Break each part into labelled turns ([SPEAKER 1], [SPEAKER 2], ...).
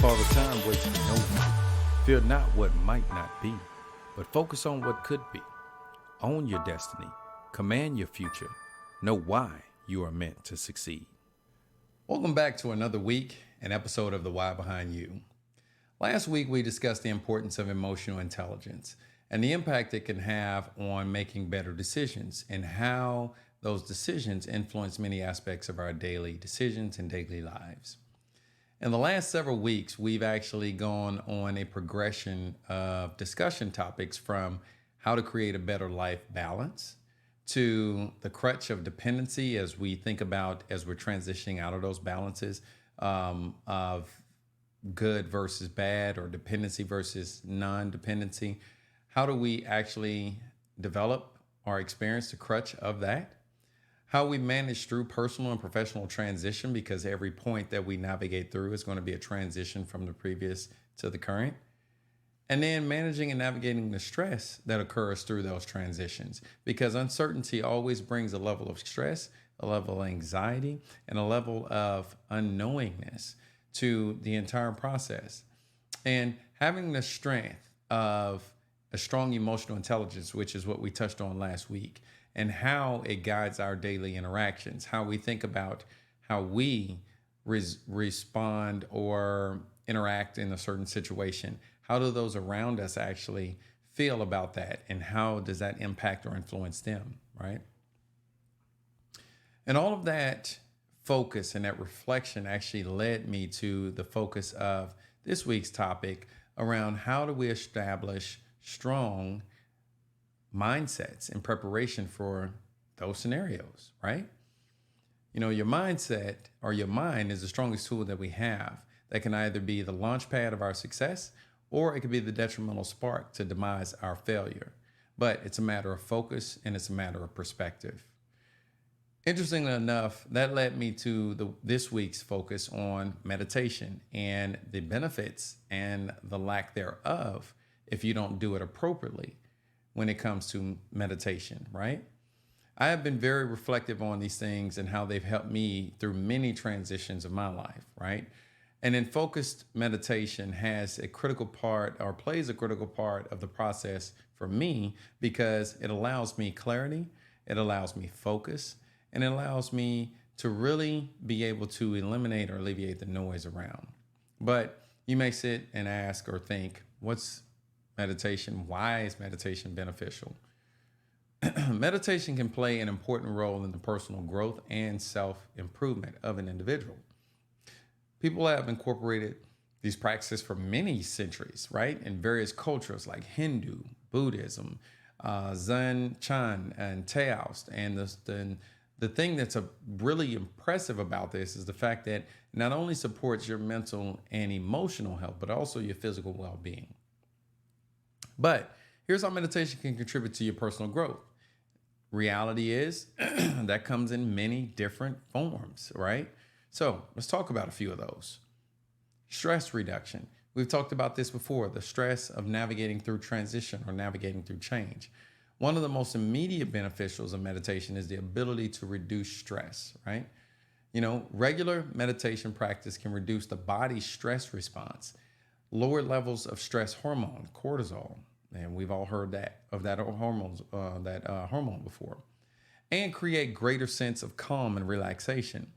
[SPEAKER 1] all the time wasting no one. Fear not what might not be, but focus on what could be. Own your destiny. Command your future. Know why you are meant to succeed. Welcome back to another week, an episode of The Why Behind You. Last week, we discussed the importance of emotional intelligence and the impact it can have on making better decisions and how those decisions influence many aspects of our daily decisions and daily lives. In the last several weeks, we've actually gone on a progression of discussion topics from how to create a better life balance to the crutch of dependency as we think about as we're transitioning out of those balances of good versus bad or dependency versus non-dependency. How do we actually develop or experience the crutch of that? How we manage through personal and professional transition, because every point that we navigate through is going to be a transition from the previous to the current. And then managing and navigating the stress that occurs through those transitions, because uncertainty always brings a level of stress, a level of anxiety, and a level of unknowingness to the entire process. And having the strength of a strong emotional intelligence, which is what we touched on last week, and how it guides our daily interactions, how we think about how we respond or interact in a certain situation. How do those around us actually feel about that? And how does that impact or influence them, right? And all of that focus and that reflection actually led me to the focus of this week's topic around how do we establish strong mindsets in preparation for those scenarios, right? You know, your mindset or your mind is the strongest tool that we have that can either be the launch pad of our success or it could be the detrimental spark to demise our failure. But it's a matter of focus and it's a matter of perspective. Interestingly enough, that led me to this week's focus on meditation and the benefits and the lack thereof if you don't do it appropriately when it comes to meditation, right? I have been very reflective on these things and how they've helped me through many transitions of my life, right? And then focused meditation has a critical part or plays a critical part of the process for me because it allows me clarity, it allows me focus, and it allows me to really be able to eliminate or alleviate the noise around. But you may sit and ask or think, what's meditation? Why is meditation beneficial? Meditation can play an important role in the personal growth and self-improvement of an individual. People have incorporated these practices for many centuries, right? In various cultures like Hindu, Buddhism, Zen, Chan, and Taoist. And the thing that's really impressive about this is the fact that it not only supports your mental and emotional health, but also your physical well-being. But here's how meditation can contribute to your personal growth. Reality is that comes in many different forms, right? So let's talk about a few of those. Stress reduction. We've talked about this before, the stress of navigating through transition or navigating through change. One of the most immediate beneficials of meditation is the ability to reduce stress, right? You know, regular meditation practice can reduce the body's stress response, lower levels of stress hormone, cortisol, and we've all heard that hormone before, and create greater sense of calm and relaxation.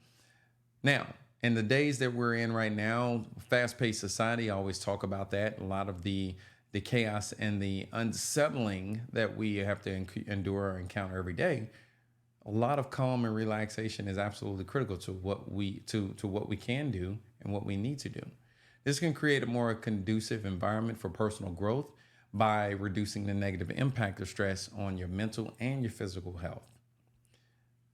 [SPEAKER 1] Now, in the days that we're in right now, fast-paced society, I always talk about that. A lot of the chaos and the unsettling that we have to endure or encounter every day. A lot of calm and relaxation is absolutely critical to what we can do and what we need to do. This can create a more conducive environment for personal growth by reducing the negative impact of stress on your mental and your physical health.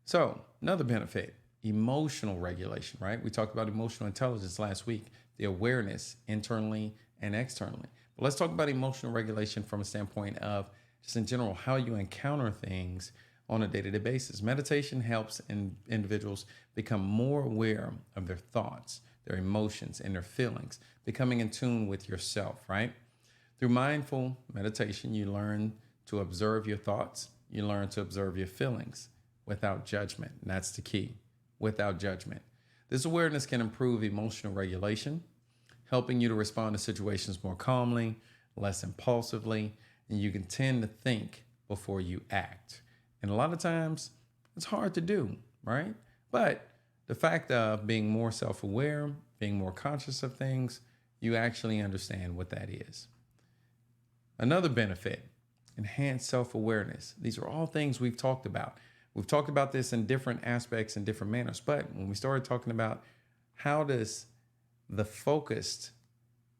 [SPEAKER 1] So, another benefit, emotional regulation, right? We talked about emotional intelligence last week, the awareness internally and externally. But let's talk about emotional regulation from a standpoint of just in general, how you encounter things on a day-to-day basis. Meditation helps individuals become more aware of their thoughts, their emotions, and their feelings, becoming in tune with yourself, right? Through mindful meditation, you learn to observe your thoughts. You learn to observe your feelings without judgment. And that's the key, without judgment. This awareness can improve emotional regulation, helping you to respond to situations more calmly, less impulsively, and you can tend to think before you act. And a lot of times it's hard to do, right? But the fact of being more self-aware, being more conscious of things, you actually understand what that is. Another benefit, enhanced self-awareness. These are all things we've talked about. We've talked about this in different aspects and different manners, but when we started talking about how does the focused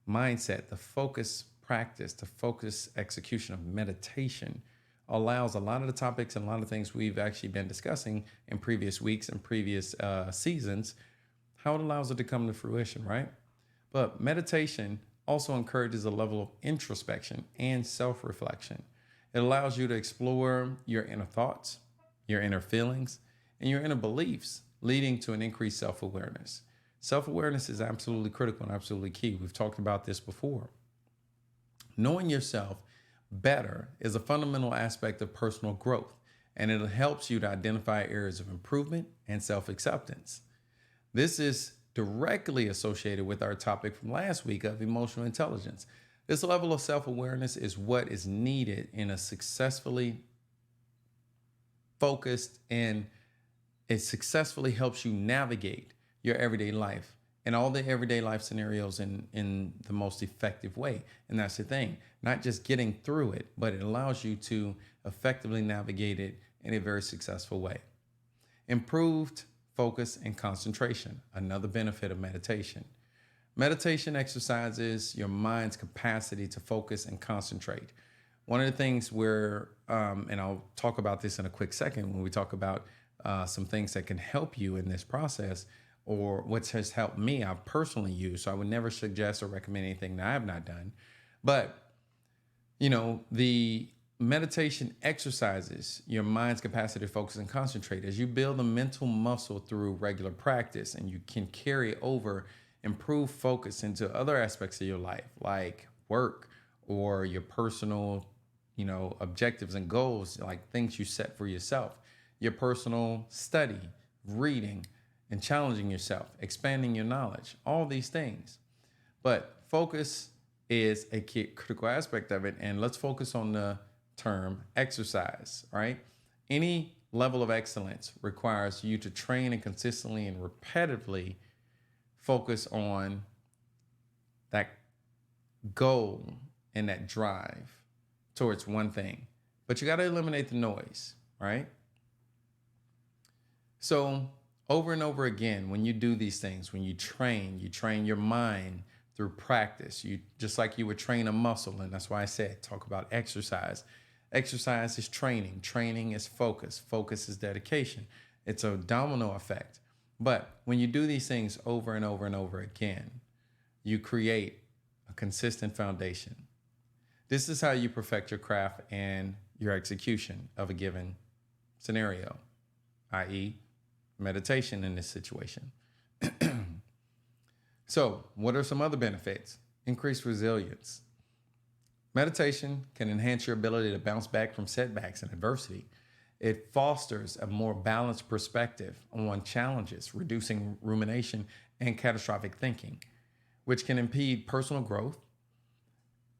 [SPEAKER 1] mindset, the focused practice, the focused execution of meditation allows a lot of the topics and a lot of things we've actually been discussing in previous weeks and previous seasons, how it allows it to come to fruition, right? But meditation also encourages a level of introspection and self-reflection. It allows you to explore your inner thoughts, your inner feelings, and your inner beliefs, leading to an increased self-awareness. Self-awareness is absolutely critical and absolutely key. We've talked about this before. Knowing yourself better is a fundamental aspect of personal growth, and it helps you to identify areas of improvement and self-acceptance. This is directly associated with our topic from last week of emotional intelligence. This level of self-awareness is what is needed in a successfully focused, and it successfully helps you navigate your everyday life and all the everyday life scenarios in the most effective way. And that's the thing, not just getting through it, but it allows you to effectively navigate it in a very successful way. Improved focus and concentration, another benefit of meditation. Meditation exercises your mind's capacity to focus and concentrate. One of the things where, and I'll talk about this in a quick second when we talk about some things that can help you in this process, or what has helped me, I've personally used. So I would never suggest or recommend anything that I have not done. But, the meditation exercises your mind's capacity to focus and concentrate. As you build a mental muscle through regular practice, and you can carry over improved focus into other aspects of your life, like work or your personal, objectives and goals, like things you set for yourself, your personal study, reading, and challenging yourself, expanding your knowledge, all these things. But focus is a key, critical aspect of it. And let's focus on the term exercise, right? Any level of excellence requires you to train and consistently and repetitively focus on that goal and that drive towards one thing. But you got to eliminate the noise, right? So over and over again, when you do these things, when you train your mind through practice. You just like you would train a muscle, and that's why I said talk about exercise. Exercise is training. Training is focus. Focus is dedication. It's a domino effect. But when you do these things over and over and over again, you create a consistent foundation. This is how you perfect your craft and your execution of a given scenario, i.e., meditation in this situation. So, what are some other benefits? Increased resilience. Meditation can enhance your ability to bounce back from setbacks and adversity. It fosters a more balanced perspective on challenges, reducing rumination and catastrophic thinking, which can impede personal growth.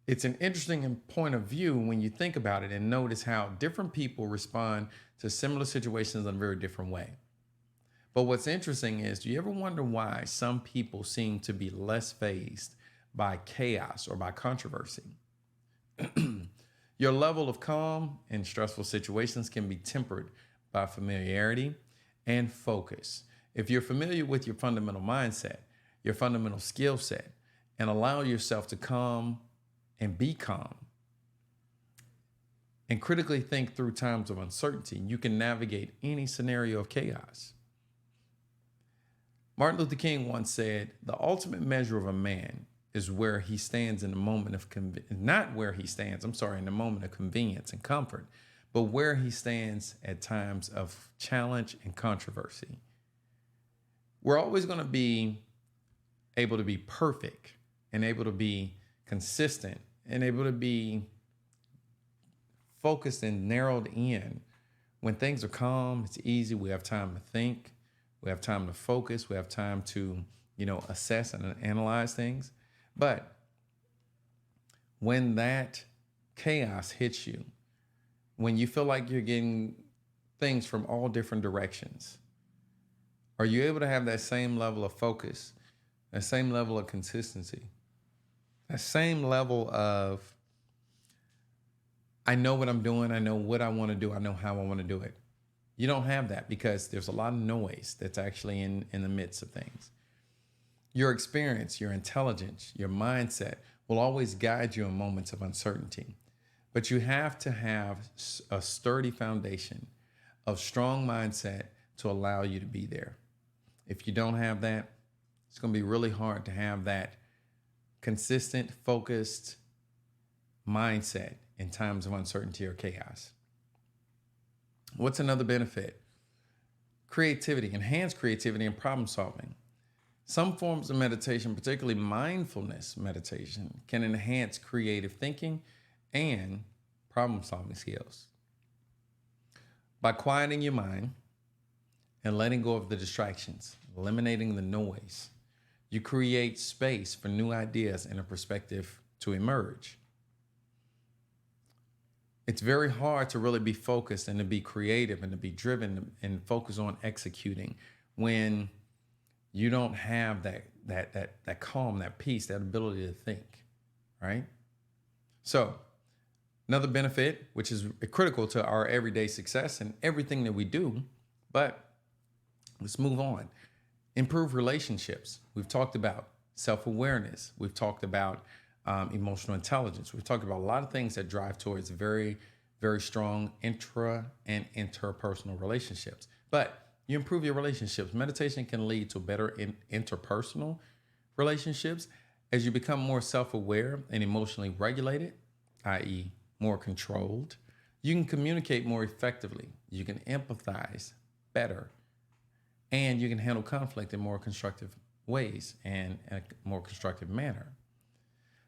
[SPEAKER 1] It's an interesting point of view when you think about it and notice how different people respond to similar situations in a very different way. But what's interesting is, do you ever wonder why some people seem to be less fazed by chaos or by controversy? Your level of calm in stressful situations can be tempered by familiarity and focus. If you're familiar with your fundamental mindset, your fundamental skill set, and allow yourself to calm and be calm and critically think through times of uncertainty, you can navigate any scenario of chaos. Martin Luther King once said, the ultimate measure of a man is where he stands in the moment of in the moment of convenience and comfort, but where he stands at times of challenge and controversy. We're always going to be able to be perfect and able to be consistent and able to be focused and narrowed in. When things are calm, it's easy. We have time to think. We have time to focus. We have time to, assess and analyze things. But when that chaos hits you, when you feel like you're getting things from all different directions, are you able to have that same level of focus, that same level of consistency, that same level of, I know what I'm doing, I know what I want to do, I know how I want to do it? You don't have that because there's a lot of noise that's actually in the midst of things. Your experience, your intelligence, your mindset will always guide you in moments of uncertainty. But you have to have a sturdy foundation of strong mindset to allow you to be there. If you don't have that, it's going to be really hard to have that consistent, focused mindset in times of uncertainty or chaos. What's another benefit? Creativity, enhanced creativity and problem solving. Some forms of meditation, particularly mindfulness meditation, can enhance creative thinking and problem solving skills. By quieting your mind and letting go of the distractions, eliminating the noise, you create space for new ideas and a perspective to emerge. It's very hard to really be focused and to be creative and to be driven and focus on executing when you don't have that calm, that peace, that ability to think, right? So another benefit, which is critical to our everyday success and everything that we do, but let's move on. Improve relationships. We've talked about self-awareness. We've talked about emotional intelligence. We've talked about a lot of things that drive towards very, very strong intra and interpersonal relationships. But you improve your relationships. Meditation can lead to better interpersonal relationships as you become more self-aware and emotionally regulated, i.e., more controlled. You can communicate more effectively. You can empathize better. And you can handle conflict in more constructive ways and in a more constructive manner.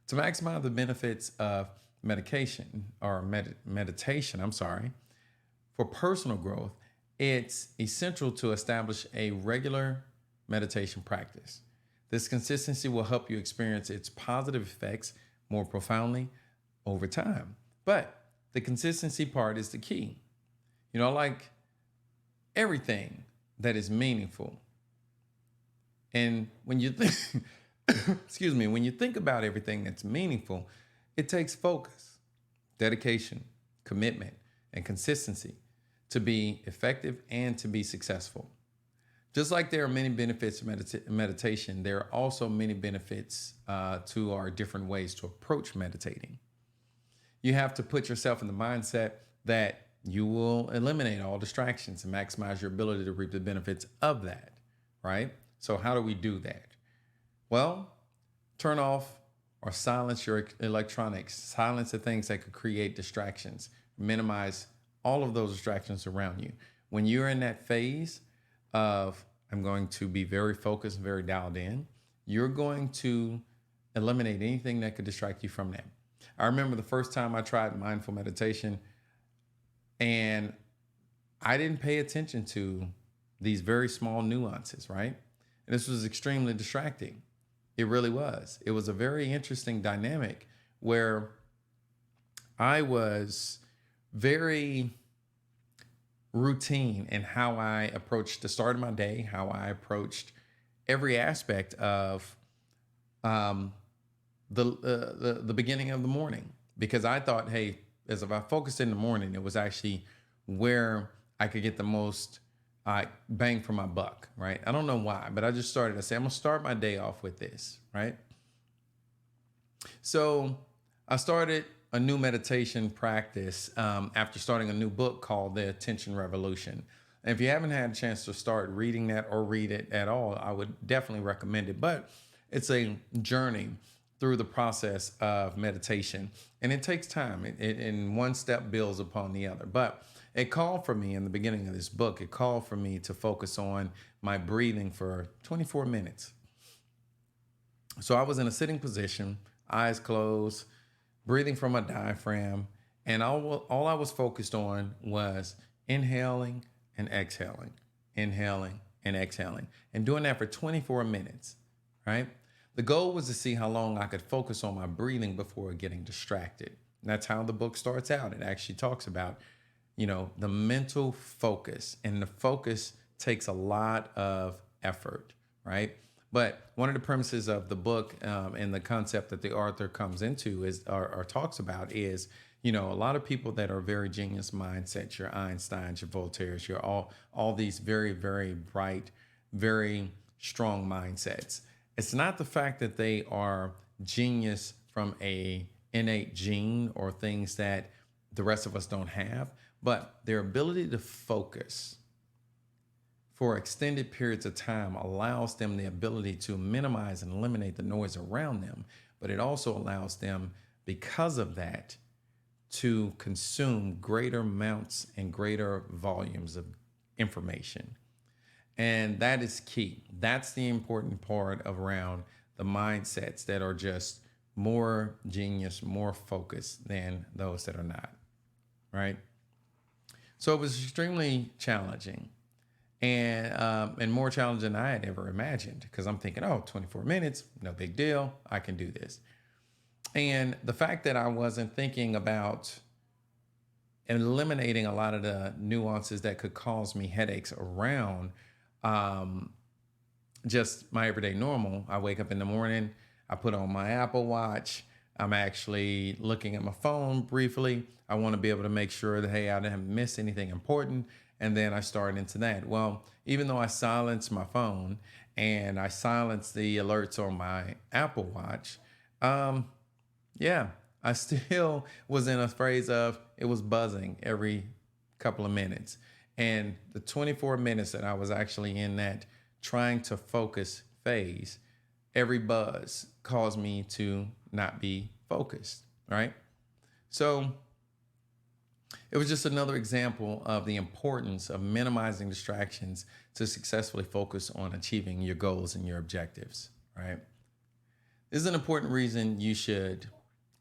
[SPEAKER 1] To maximize the benefits of meditation, for personal growth, it's essential to establish a regular meditation practice. This consistency will help you experience its positive effects more profoundly over time. But the consistency part is the key. Like everything that is meaningful. And when you think, when you think about everything that's meaningful, it takes focus, dedication, commitment, and consistency to be effective and to be successful. Just like there are many benefits to meditation, there are also many benefits to our different ways to approach meditating. You have to put yourself in the mindset that you will eliminate all distractions and maximize your ability to reap the benefits of that, right? So how do we do that? Well, turn off or silence your electronics, silence the things that could create distractions, minimize all of those distractions around you. When you're in that phase of, I'm going to be very focused and very dialed in, you're going to eliminate anything that could distract you from that. I remember the first time I tried mindful meditation, and I didn't pay attention to these very small nuances, right? And this was extremely distracting. It really was. It was a very interesting dynamic where I was very routine in how I approached the start of my day, how I approached every aspect of the beginning of the morning, because I thought, hey, as if I focused in the morning, it was actually where I could get the most bang for my buck, right? I don't know why, but I just started. I said, I'm gonna start my day off with this, right? So I started a new meditation practice after starting a new book called The Attention Revolution. And if you haven't had a chance to start reading that or read it at all, I would definitely recommend it. But it's a journey through the process of meditation, and it takes time, and one step builds upon the other. But it called for me in the beginning of this book, it called for me to focus on my breathing for 24 minutes. So I was in a sitting position, eyes closed, breathing from a diaphragm, and all I was focused on was inhaling and exhaling, and doing that for 24 minutes, right? The goal was to see how long I could focus on my breathing before getting distracted. And that's how the book starts out. It actually talks about, the mental focus, and the focus takes a lot of effort, right? But one of the premises of the book, and the concept that the author comes into is or talks about is, a lot of people that are very genius mindsets, your Einsteins, your Voltaires, your all these very, very bright, very strong mindsets. It's not the fact that they are genius from a innate gene or things that the rest of us don't have, but their ability to focus for extended periods of time allows them the ability to minimize and eliminate the noise around them. But it also allows them, because of that, to consume greater amounts and greater volumes of information. And that is key. That's the important part around the mindsets that are just more genius, more focused than those that are not, right? So it was extremely challenging, and more challenging than I had ever imagined, because I'm thinking, 24 minutes, no big deal. I can do this. And the fact that I wasn't thinking about eliminating a lot of the nuances that could cause me headaches around just my everyday normal. I wake up in the morning, I put on my Apple Watch. I'm actually looking at my phone briefly. I want to be able to make sure that, hey, I didn't miss anything important. And then I start into that. Well, even though I silence my phone and I silence the alerts on my Apple Watch, I still was in a phrase of it was buzzing every couple of minutes. And the 24 minutes that I was actually in that trying to focus phase, every buzz caused me to not be focused, right? So it was just another example of the importance of minimizing distractions to successfully focus on achieving your goals and your objectives, right? This is an important reason you should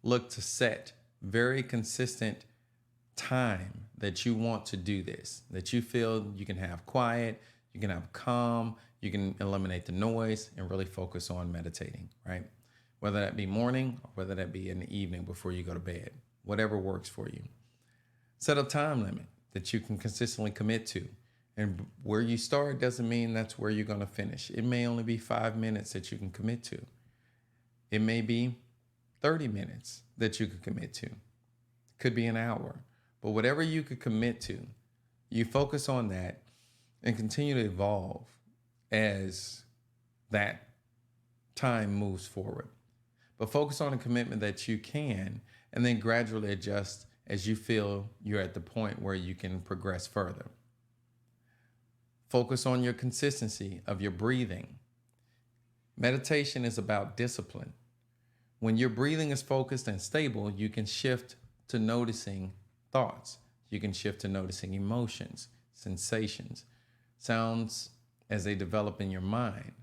[SPEAKER 1] look to set very consistent time that you want to do this, that you feel you can have quiet, you can have calm, you can eliminate the noise and really focus on meditating, right? Whether that be morning or whether that be in the evening before you go to bed, whatever works for you. Set a time limit that you can consistently commit to. And where you start doesn't mean that's where you're going to finish. It may only be 5 minutes that you can commit to. It may be 30 minutes that you could commit to. Could be an hour. But whatever you could commit to, you focus on that and continue to evolve as that time moves forward. But focus on a commitment that you can, and then gradually adjust as you feel you're at the point where you can progress further. Focus on your consistency of your breathing. Meditation is about discipline. When your breathing is focused and stable, you can shift to noticing thoughts. You can shift to noticing emotions, sensations, sounds as they develop in your mind,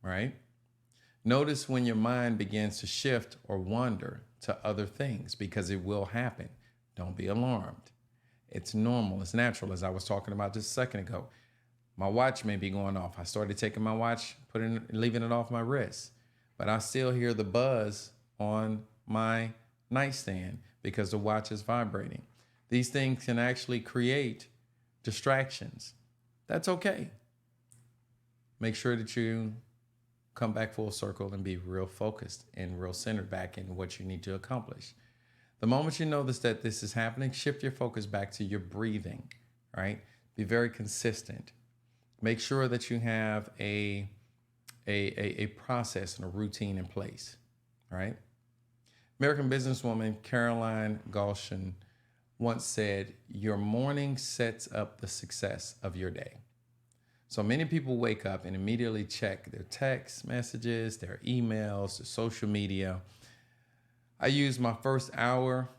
[SPEAKER 1] right? Notice when your mind begins to shift or wander to other things, because it will happen. Don't be alarmed. It's normal. It's natural. As I was talking about just a second ago, my watch may be going off. I started taking my watch, leaving it off my wrist, but I still hear the buzz on my nightstand because the watch is vibrating. These things can actually create distractions. That's okay. Make sure that you come back full circle and be real focused and real centered back in what you need to accomplish. The moment you notice that this is happening, shift your focus back to your breathing, right? Be very consistent. Make sure that you have a process and a routine in place, right? American businesswoman Caroline Galshan once said, "Your morning sets up the success of your day." So many people wake up and immediately check their text messages, their emails, their social media. I use my first hour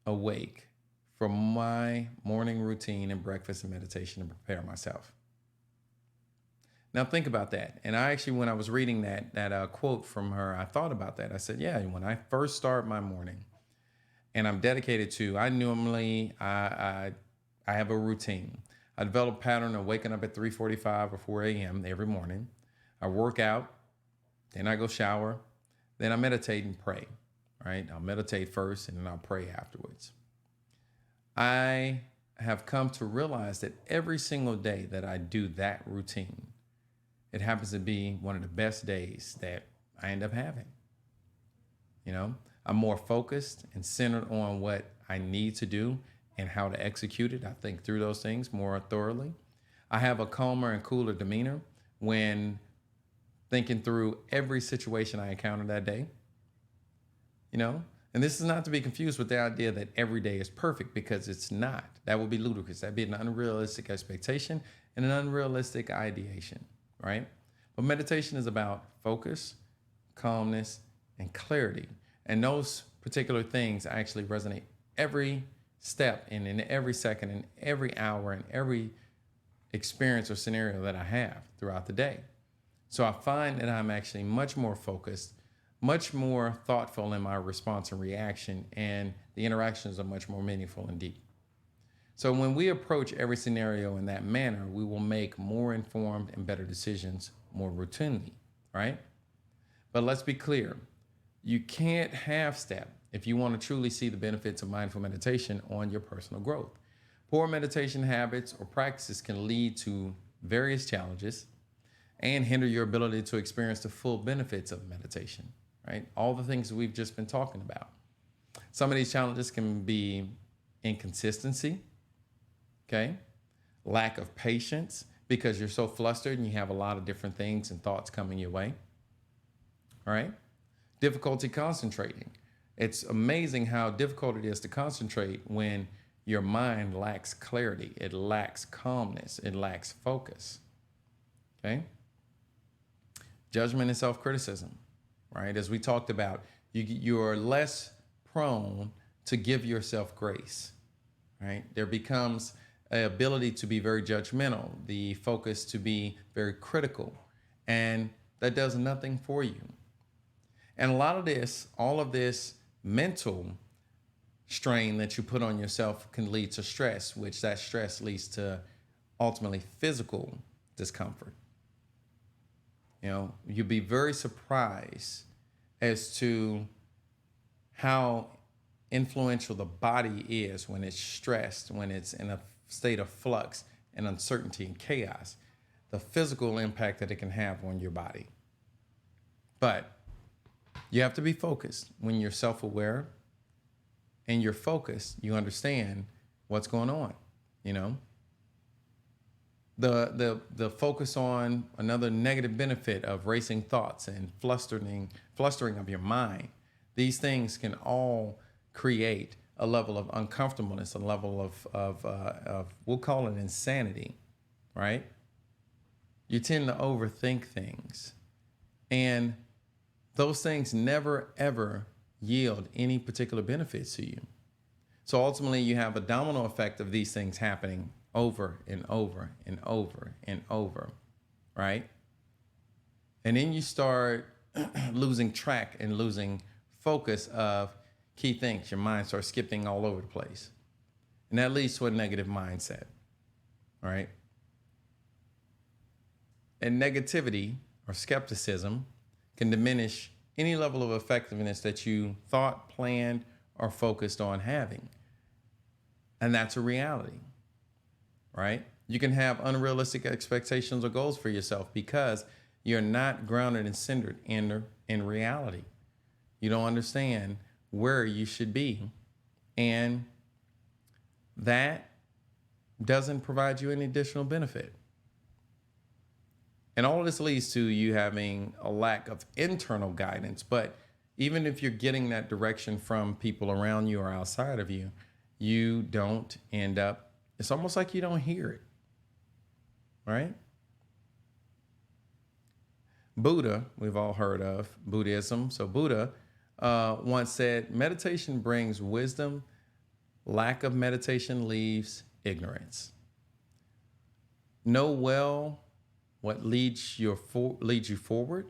[SPEAKER 1] awake for my morning routine and breakfast and meditation to prepare myself. Now think about that. And I actually, when I was reading that quote from her, I thought about that. I said, yeah, when I first start my morning and I'm dedicated to, I have a routine. I develop a pattern of waking up at 3:45 or 4 a.m. every morning. I work out. Then I go shower. Then I meditate and pray, right? I'll meditate first and then I'll pray afterwards. I have come to realize that every single day that I do that routine, it happens to be one of the best days that I end up having. I'm more focused and centered on what I need to do and how to execute it. I think through those things more thoroughly. I have a calmer and cooler demeanor when thinking through every situation I encounter that day. And this is not to be confused with the idea that every day is perfect, because it's not. That would be ludicrous. That'd be an unrealistic expectation and an unrealistic ideation, right? But meditation is about focus, calmness, and clarity. And those particular things actually resonate every step and in every second and every hour and every experience or scenario that I have throughout the day. So I find that I'm actually much more focused, much more thoughtful in my response and reaction, and the interactions are much more meaningful and deep. So when we approach every scenario in that manner, we will make more informed and better decisions more routinely, right? But let's be clear. You can't half-step if you want to truly see the benefits of mindful meditation on your personal growth. Poor meditation habits or practices can lead to various challenges and hinder your ability to experience the full benefits of meditation, right? All the things that we've just been talking about. Some of these challenges can be inconsistency, okay? Lack of patience because you're so flustered and you have a lot of different things and thoughts coming your way, all right? Difficulty concentrating. It's amazing how difficult it is to concentrate when your mind lacks clarity. It lacks calmness. It lacks focus, okay? Judgment and self-criticism, right? As we talked about, you're less prone to give yourself grace, right? There becomes an ability to be very judgmental, the focus to be very critical, and that does nothing for you. And a lot of this, all of this mental strain that you put on yourself can lead to stress, which that stress leads to ultimately physical discomfort. You'll be very surprised as to how influential the body is when it's stressed, when it's in a state of flux and uncertainty and chaos, the physical impact that it can have on your body. But you have to be focused. When you're self-aware and you're focused, you understand what's going on, The focus on another negative benefit of racing thoughts and flustering of your mind. These things can all create a level of uncomfortableness, a level of we'll call it insanity, right? You tend to overthink things, and those things never ever yield any particular benefits to you. So ultimately, you have a domino effect of these things happening over and over and over and over, right? And then you start losing track and losing focus of key things. Your mind starts skipping all over the place. And that leads to a negative mindset, right? And negativity or skepticism can diminish any level of effectiveness that you thought, planned, or focused on having. And that's a reality, right? You can have unrealistic expectations or goals for yourself because you're not grounded and centered in reality. You don't understand where you should be. And that doesn't provide you any additional benefit. And all of this leads to you having a lack of internal guidance. But even if you're getting that direction from people around you or outside of you, you don't end up, it's almost like you don't hear it, right? Buddha, we've all heard of Buddhism. So Buddha once said, meditation brings wisdom. Lack of meditation leaves ignorance. Know well what leads you forward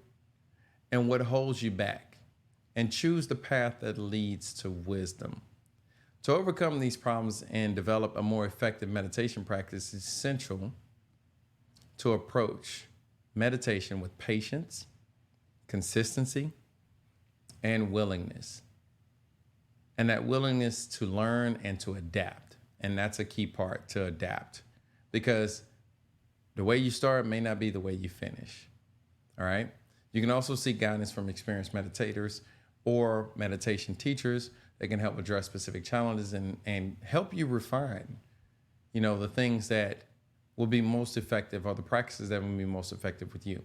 [SPEAKER 1] and what holds you back, and choose the path that leads to wisdom. To overcome these problems and develop a more effective meditation practice, it's essential to approach meditation with patience, consistency, and willingness. And that willingness to learn and to adapt. And that's a key part, to adapt. Because the way you start may not be the way you finish. All right? You can also seek guidance from experienced meditators or meditation teachers that can help address specific challenges and help you refine, the things that will be most effective, or the practices that will be most effective with you.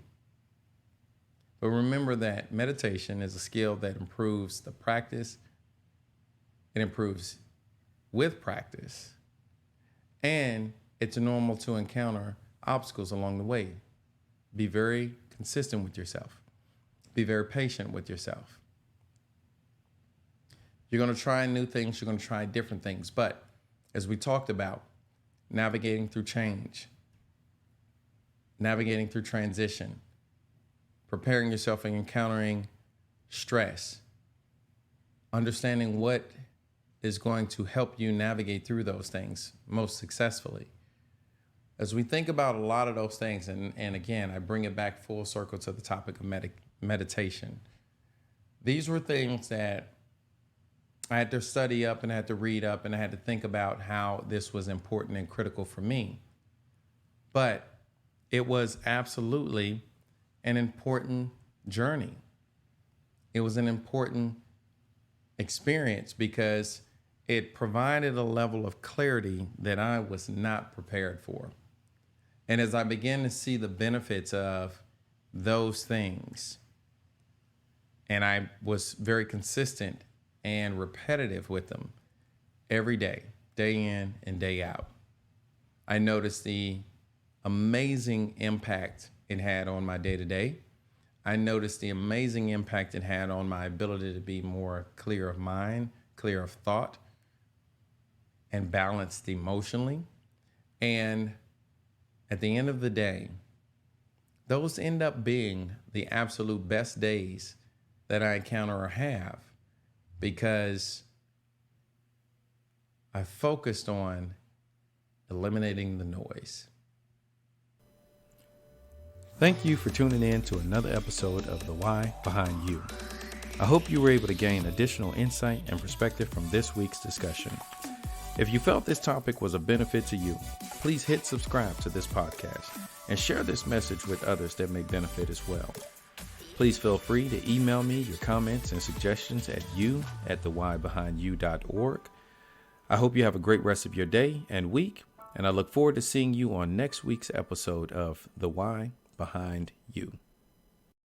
[SPEAKER 1] But remember that meditation is a skill that improves the practice. It improves with practice. And it's normal to encounter obstacles along the way. Be very consistent with yourself. Be very patient with yourself. You're going to try new things. You're going to try different things. But as we talked about, navigating through change, navigating through transition, preparing yourself and encountering stress, understanding what is going to help you navigate through those things most successfully. As we think about a lot of those things, and again, I bring it back full circle to the topic of meditation. These were things that I had to study up and I had to read up and I had to think about how this was important and critical for me. But it was absolutely an important journey. It was an important experience because it provided a level of clarity that I was not prepared for. And as I began to see the benefits of those things, and I was very consistent and repetitive with them every day, day in and day out, I noticed the amazing impact it had on my day-to-day. I noticed the amazing impact it had on my ability to be more clear of mind, clear of thought, and balanced emotionally. And at the end of the day, those end up being the absolute best days that I encounter or have, because I focused on eliminating the noise. Thank you for tuning in to another episode of The Why Behind You. I hope you were able to gain additional insight and perspective from this week's discussion. If you felt this topic was a benefit to you, please hit subscribe to this podcast and share this message with others that may benefit as well. Please feel free to email me your comments and suggestions at you@thewhybehindyu.org. I hope you have a great rest of your day and week, and I look forward to seeing you on next week's episode of The Why Behind You.